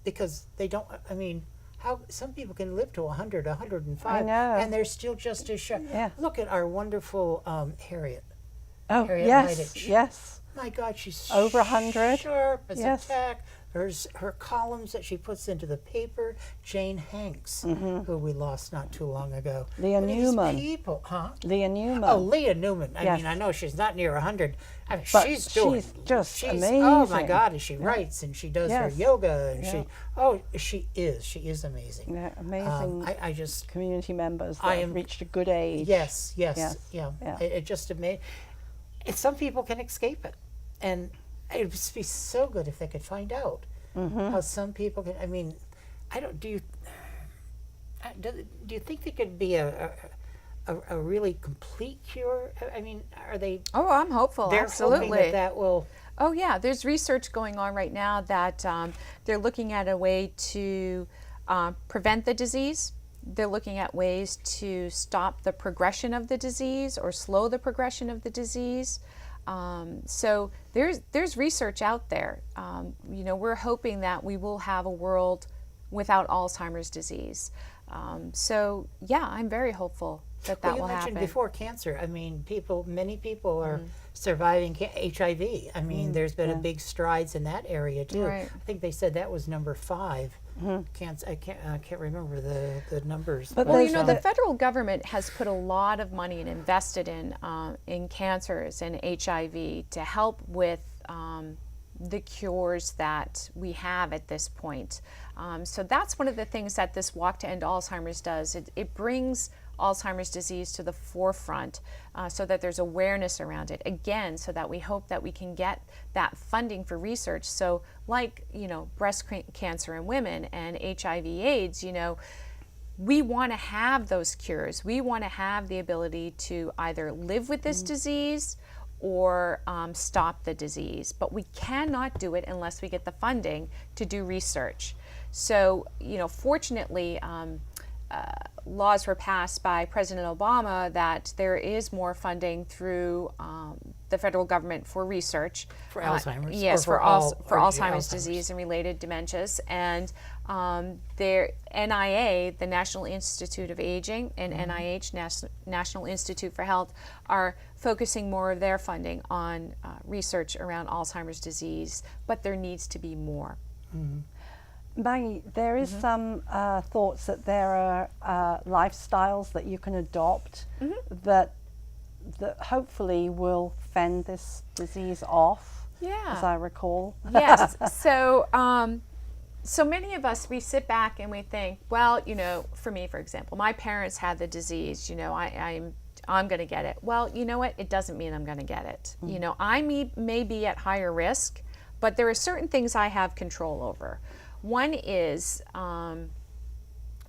Because they don't, I mean, how some people can live to 100, 105, I know. and they're still just as sharp. Look at our wonderful Harriet. Oh, Harriet yes, Niditch. yes. My God, she's Over 100. sharp as a Yes. tack. Her columns that she puts into the paper. Jane Hanks, who we lost not too long ago. Leah Look at these Newman. people, huh? Leah Newman. Oh, Leah Newman. I Yes. mean, I know she's not near 100. I mean, But she's doing. she's just Oh my amazing. God, and she writes and she does her yoga and she is amazing. Yeah, amazing I just community members that I have am- reached a good age. yes, Yes, yeah. yeah. It just amazing. Some people can escape it, and it would just be so good if they could find out how some people can. I mean, I don't. Do you think there could be a really complete cure? I mean, are they? Oh, I'm hopeful. They're Absolutely. hoping that will. Oh yeah, there's research going on right now that they're looking at a way to prevent the disease. They're looking at ways to stop the progression of the disease or slow the progression of the disease. So there's research out there. We're hoping that we will have a world without Alzheimer's disease. So yeah, I'm very hopeful that Well, you will mentioned happen. before cancer. I mean, many people are surviving HIV. I mean, there's been a big strides in that area too. Right. I think they said that was number 5. I can't remember the numbers. But Well, there's the federal government has put a lot of money and invested in cancers and HIV to help with the cures that we have at this point. So that's one of the things that this Walk to End Alzheimer's does. It brings Alzheimer's disease to the forefront so that there's awareness around it. Again, so that we hope that we can get that funding for research. So like, breast cancer in women and HIV/AIDS, we want to have those cures. We want to have the ability to either live with this disease or stop the disease. But we cannot do it unless we get the funding to do research. So, fortunately, laws were passed by President Obama that there is more funding through the federal government for research. For Alzheimer's? Yes, Or for Alzheimer's disease and related dementias. And their NIA, the National Institute of Aging, and NIH, National Institute for Health, are focusing more of their funding on research around Alzheimer's disease, but there needs to be more. Maggie, there is some thoughts that there are lifestyles that you can adopt that hopefully will fend this disease off, as I recall. Yes. So many of us, we sit back and we think, well, for me, for example, my parents had the disease, I'm going to get it. Well, you know what? It doesn't mean I'm going to get it. I may be at higher risk, but there are certain things I have control over. One is, well,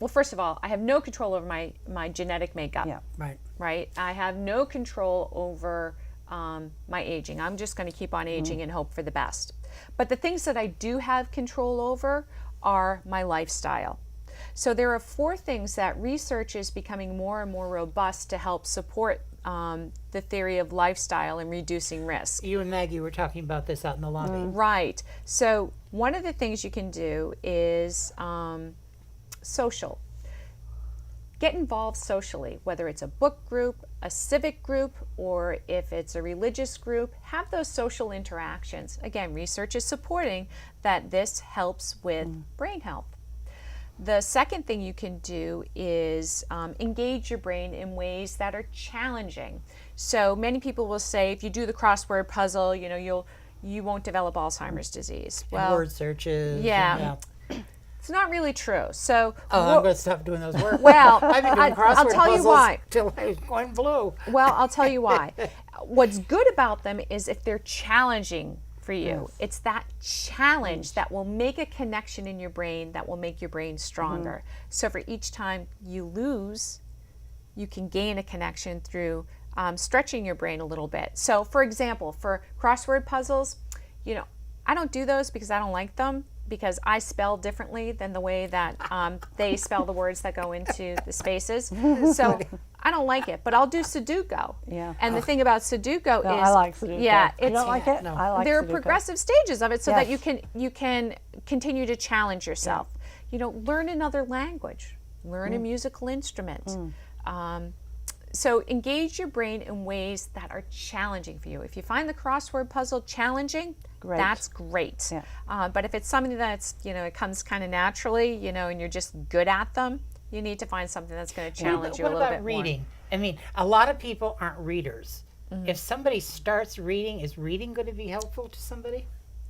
first of all, I have no control over my genetic makeup. Yeah. Right. I have no control over my aging. I'm just going to keep on aging and hope for the best. But the things that I do have control over are my lifestyle. So there are 4 things that research is becoming more and more robust to help support the theory of lifestyle and reducing risk. You and Maggie were talking about this out in the lobby. Right. So one of the things you can do is social. Get involved socially, whether it's a book group, a civic group, or if it's a religious group. Have those social interactions. Again, research is supporting that this helps with brain health. The second thing you can do is engage your brain in ways that are challenging. So many people will say, if you do the crossword puzzle, you won't develop Alzheimer's disease. And word searches. Yeah. It's not really true. So I'm going to stop doing those words. well, I've been doing crossword I'll tell puzzles you why. till I was going blue. Well, I'll tell you why. What's good about them is if they're challenging for you. It's that challenge that will make a connection in your brain that will make your brain stronger. So for each time you lose, you can gain a connection through stretching your brain a little bit. So for example, for crossword puzzles, I don't do those because I don't like them, because I spell differently than the way that they spell the words that go into the spaces. So I don't like it, but I'll do Sudoku. Yeah. And the thing about Sudoku is, I like Sudoku. yeah, You it's don't like it? No. I like there are Sudoku. progressive stages of it, so that Yes. you can continue to challenge yourself. Learn another language, learn a musical instrument. So engage your brain in ways that are challenging for you. If you find the crossword puzzle challenging, that's great. Yeah. But if it's something that's, it comes kind of naturally, and you're just good at them, you need to find something that's going to challenge you a little bit What about reading? I mean, a lot of people aren't readers. If somebody starts reading, is reading going to be helpful to somebody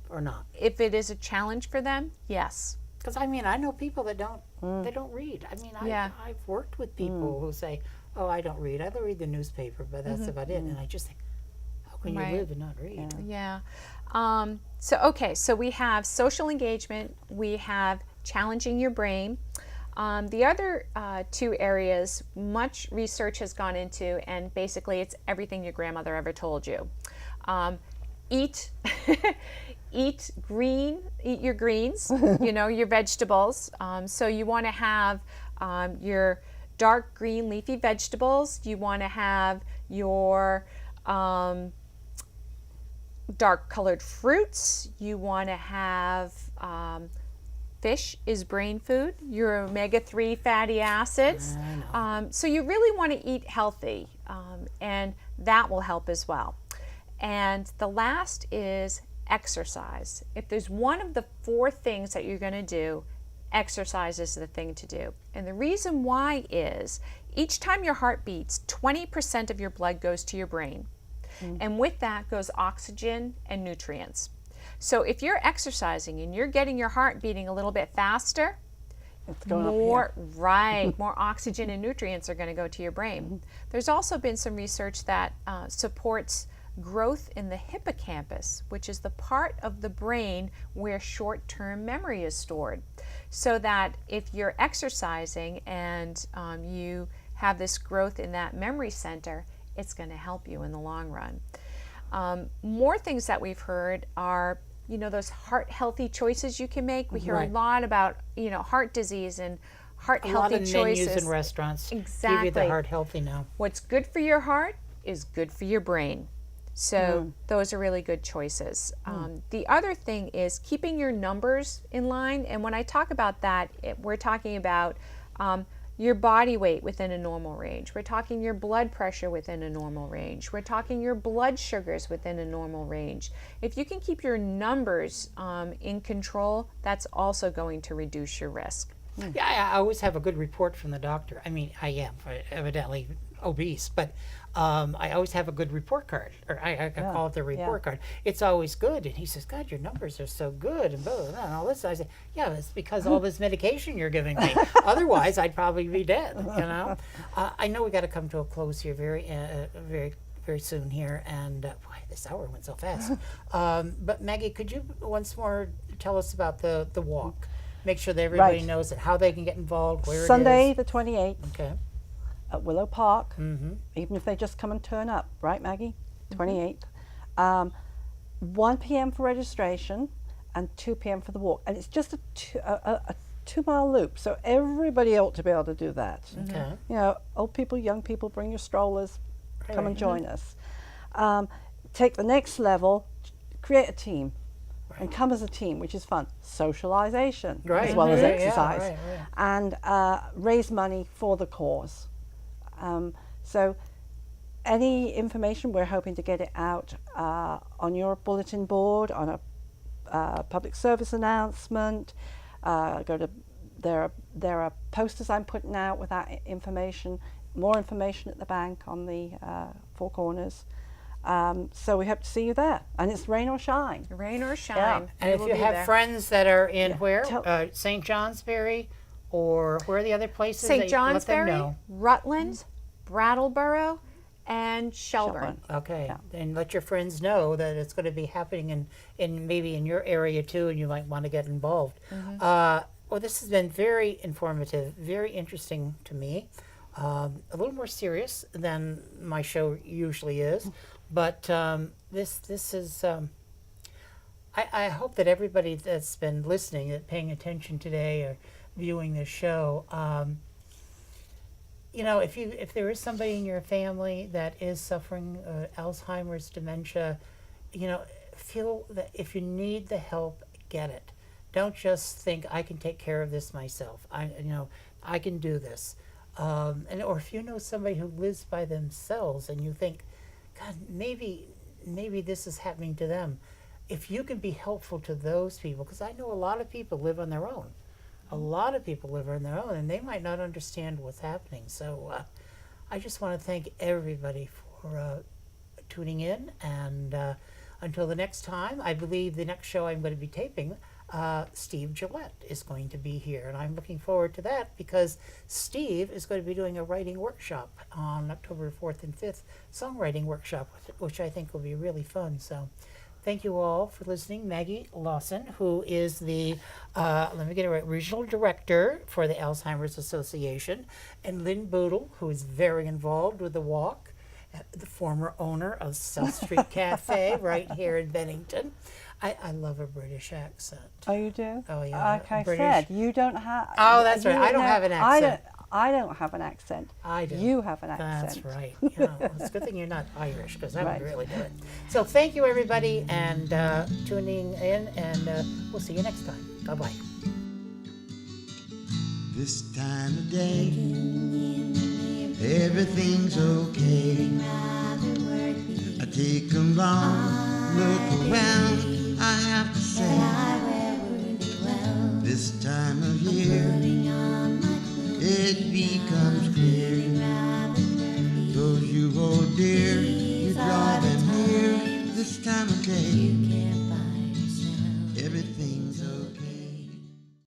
or not? more. If it is a challenge for them, yes. Because I mean, I know people that don't read. I mean, I've worked with people who say, "Oh, I don't read. I read the newspaper, but that's about it." And I just think, how can you live and not read? Yeah. So we have social engagement, we have challenging your brain. The other 2 areas, much research has gone into, and basically it's everything your grandmother ever told you. Eat your greens, your vegetables. So you want to have your dark green leafy vegetables. You want to have your dark colored fruits. You want to have Fish is brain food, your omega-3 fatty acids. So you really want to eat healthy, and that will help as well. And the last is exercise. If there's one of the 4 things that you're going to do, exercise is the thing to do. And the reason why is each time your heart beats, 20% of your blood goes to your brain. And with that goes oxygen and nutrients. So if you're exercising and you're getting your heart beating a little bit faster, It's going up more here. more oxygen and nutrients are going to go to your brain. There's also been some research that supports growth in the hippocampus, which is the part of the brain where short-term memory is stored. So that if you're exercising and you have this growth in that memory center, it's going to help you in the long run. More things that we've heard are, those heart-healthy choices you can make. We hear a lot about, heart disease and heart-healthy choices. A lot of menus in restaurants give you the heart healthy now. What's good for your heart is good for your brain. So those are really good choices. The other thing is keeping your numbers in line. And when I talk about that, we're talking about your body weight within a normal range. We're talking your blood pressure within a normal range. We're talking your blood sugars within a normal range. If you can keep your numbers in control, that's also going to reduce your risk. Yeah, I always have a good report from the doctor. I mean, I am evidently obese, but I always have a good report card, or I call it the report card. It's always good. And he says, God, your numbers are so good, and blah, blah, blah, and all this. I say, yeah, it's because all this medication you're giving me. Otherwise, I'd probably be dead, I know we got to come to a close here very soon here, and boy, this hour went so fast. But Maggie, could you once more tell us about the walk? Make sure that everybody knows it, how they can get involved, where Sunday it is. the 28th. Okay. At Willow Park, even if they just come and turn up, right, Maggie? 28th. 1 p.m. for registration and 2 p.m. for the walk. And it's just a 2-mile loop, so everybody ought to be able to do that. Okay. Old people, young people, bring your strollers, come and join us. Take the next level, create a team. And come as a team, which is fun. Socialization as well as exercise. And raise money for the cause. So any information, we're hoping to get it out on your bulletin board, on a public service announcement. There are posters I'm putting out with that information, more information at the bank on the 4 corners. So we hope to see you there, and it's rain or shine. Rain or shine. Yeah. And if you have friends that are in St. Johnsbury, or where are the other places? St. Let them Johnsbury, know. Rutland, Brattleboro, and Shelburne. Okay, and let your friends know that it's going to be happening in maybe in your area too, and you might want to get involved. Well, this has been very informative, very interesting to me. A little more serious than my show usually is, but this is. I hope that everybody that's been listening, paying attention today, or viewing this show, if there is somebody in your family that is suffering Alzheimer's, dementia, feel that if you need the help, get it. Don't just think I can take care of this myself. I can do this. Or if you know somebody who lives by themselves and you think, God, maybe this is happening to them. If you can be helpful to those people, because I know a lot of people live on their own. A lot of people live on their own, and they might not understand what's happening. So I just want to thank everybody for tuning in. And until the next time, I believe the next show I'm going to be taping, Steve Gillette is going to be here. And I'm looking forward to that because Steve is going to be doing a writing workshop on October 4th and 5th, songwriting workshop, which I think will be really fun. So thank you all for listening. Maggie Lawson, who is the, let me get it right, Regional Director for the Alzheimer's Association, and Lynn Bootle, who is very involved with the walk, the former owner of South Street Cafe right here in Bennington. I love a British accent. Oh, you do? Oh, yeah. Like I British. said, you don't have... Oh, that's right. I don't have an accent. I don't have an accent. I do. You have an accent. That's right. It's a good thing you're not Irish, because that would really do it. So thank you, everybody, and tuning in, and we'll see you next time. Bye-bye. this time of day. Everything's okay. I take a long look around, I have to say, this time of year, it becomes clear. Those you hold dear, you draw them near, this time of day.